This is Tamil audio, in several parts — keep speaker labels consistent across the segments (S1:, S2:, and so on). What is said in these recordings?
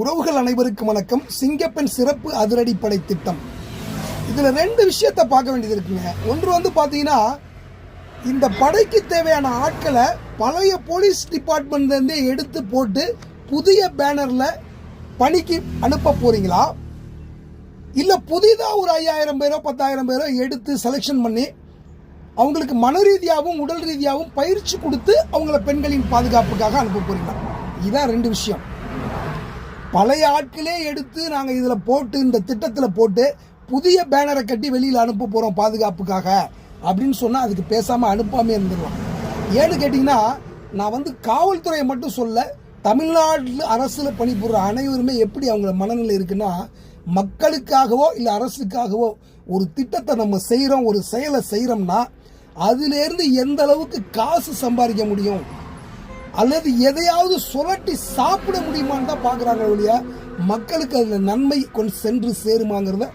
S1: உறவுகள் அனைவருக்கும் வணக்கம். சிங்கப்பெண் சிறப்பு அதிரடிப்படை திட்டம். இதுல ரெண்டு விஷயத்தை பார்க்க வேண்டியது இருக்குங்க. ஒன்று பாத்தீங்கன்னா, இந்த படைக்கு தேவையான ஆட்களை பழைய போலீஸ் டிபார்ட்மெண்ட்ல இருந்தே எடுத்து போட்டு புதிய பேனர்ல பணிக்கு அனுப்ப போறீங்களா, இல்ல புதிதா ஒரு 5000 பேரோ 10,000 பேரோ எடுத்து செலக்ஷன் பண்ணி அவங்களுக்கு மன ரீதியாகவும் உடல் ரீதியாகவும் பயிற்சி கொடுத்து அவங்கள பெண்களின் பாதுகாப்புக்காக அனுப்ப போறீங்களா? இதான் ரெண்டு விஷயம். பழைய ஆட்களே எடுத்து நாங்கள் இதில் போட்டு இந்த திட்டத்தில் போட்டு புதிய பேனரை கட்டி வெளியில் அனுப்ப போகிறோம் பாதுகாப்புக்காக அப்படின்னு சொன்னால் அதுக்கு பேசாமல் அனுப்பாமே இருந்துடலாம். ஏன்னு கேட்டிங்கன்னா, நான் காவல்துறையை மட்டும் சொல்ல, தமிழ்நாட்டில் அரசில் பணிபுரிற அனைவருமே எப்படி அவங்கள மனநிலை இருக்குன்னா, மக்களுக்காகவோ இல்லை அரசுக்காகவோ ஒரு திட்டத்தை நம்ம செய்கிறோம், ஒரு செயலை செய்கிறோம்னா அதுலேருந்து எந்த அளவுக்கு காசு சம்பாதிக்க முடியும் அல்லது எதையாவது சுரட்டி சாப்பிட முடியுமான்னு தான் பார்க்குறாங்க ஒழிய மக்களுக்கு அதில் நன்மை கொண்டு சென்று சேருமாங்கிறத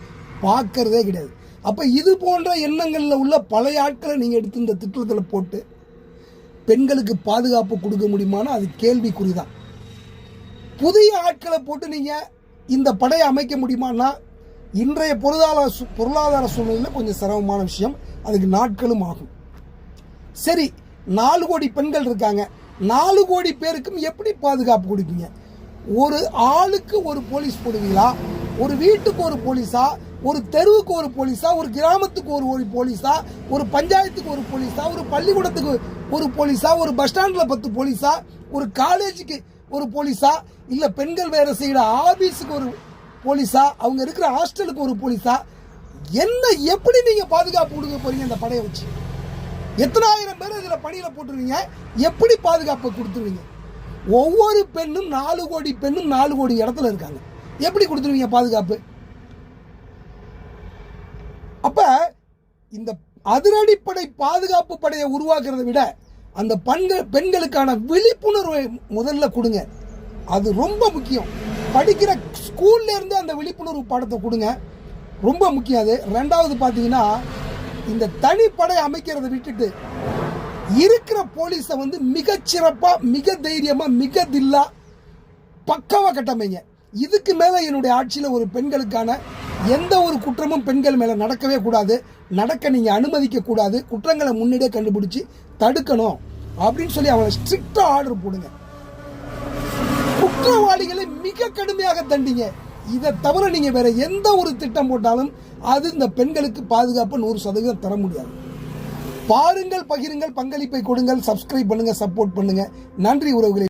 S1: பார்க்கறதே கிடையாது. அப்போ இது போன்ற எண்ணங்களில் உள்ள பழைய ஆட்களை நீங்கள் எடுத்து இந்த திட்டத்தில் போட்டு பெண்களுக்கு பாதுகாப்பு கொடுக்க முடியுமானா அது கேள்விக்குறி தான். புதிய ஆட்களை போட்டு நீங்கள் இந்த படையை அமைக்க முடியுமானா இன்றைய பொருளாதார சூழ்நிலையில் கொஞ்சம் சிரமமான விஷயம், அதுக்கு நாட்களும் ஆகும். சரி, 4 கோடி பெண்கள் இருக்காங்க, 4 கோடி பேருக்கும் எப்படி பாதுகாப்பு கொடுப்பீங்க? ஒரு ஆளுக்கு ஒரு போலீஸ் போடுவீங்களா? ஒரு வீட்டுக்கு ஒரு போலீஸா? ஒரு தெருவுக்கு ஒரு போலீஸா? ஒரு கிராமத்துக்கு ஒரு போலீஸா? ஒரு பஞ்சாயத்துக்கு ஒரு போலீஸா? ஒரு பள்ளிக்கூடத்துக்கு ஒரு போலீஸா? ஒரு பஸ் ஸ்டாண்டில் 10 போலீஸா? ஒரு காலேஜுக்கு ஒரு போலீஸா? இல்லை பெண்கள் வேலை செய்கிற ஆபீஸுக்கு ஒரு போலீஸா? அவங்க இருக்கிற ஹாஸ்டலுக்கு ஒரு போலீஸா? என்ன, எப்படி நீங்கள் பாதுகாப்பு கொடுக்க போறீங்க? இந்த படையை வச்சு எத்தனை ஆயிரம் பேர் இதில் பணியில் போட்டுருவீங்க? எப்படி பாதுகாப்பு கொடுத்துருவீங்க? ஒவ்வொரு பெண்ணும் 4 கோடி பெண்ணும் 4 கோடி இடத்துல இருக்காங்க, எப்படி கொடுத்துருவீங்க பாதுகாப்பு? அப்ப இந்த அதிரடிப்படை பாதுகாப்பு படையை உருவாக்குறதை விட அந்த பெண்களுக்கான விழிப்புணர்வை முதல்ல கொடுங்க. அது ரொம்ப முக்கியம். படிக்கிற ஸ்கூல்ல இருந்து அந்த விழிப்புணர்வு பாடத்தை கொடுங்க, ரொம்ப முக்கியம். அது ரெண்டாவது பார்த்தீங்கன்னா, இந்த தனிப்படை அமைக்கிறத விட்டுட்டு இருக்கிற போலீஸை மிகச்சிறப்பா, மிக தைரியமா, மிக தில்லா பக்காவா கட்டமைங்க. இதுக்கு மேல என்னுடைய ஆட்சியில் ஒரு பெண்களுக்கான எந்த ஒரு குற்றமும் பெண்கள் மேல நடக்கவே கூடாது, நடக்க நீங்க அனுமதிக்க கூடாது, குற்றங்களை முன்னாடியே கண்டுபிடிச்சு தடுக்கணும் அப்படின்னு சொல்லி அவங்களை ஸ்ட்ரிக்டா ஆர்டர் போடுங்க. குற்றவாளிகளை மிக கடுமையாக தண்டிங்க. இதை தவிர நீங்க வேற எந்த ஒரு திட்டம் போட்டாலும் அது இந்த பெண்களுக்கு பாதுகாப்பு 100% தர முடியாது. பாருங்கள், பகிருங்கள், பங்களிப்பை கொடுங்கள், சப்ஸ்கிரைப் பண்ணுங்க, சப்போர்ட் பண்ணுங்க. நன்றி உறவுகளே.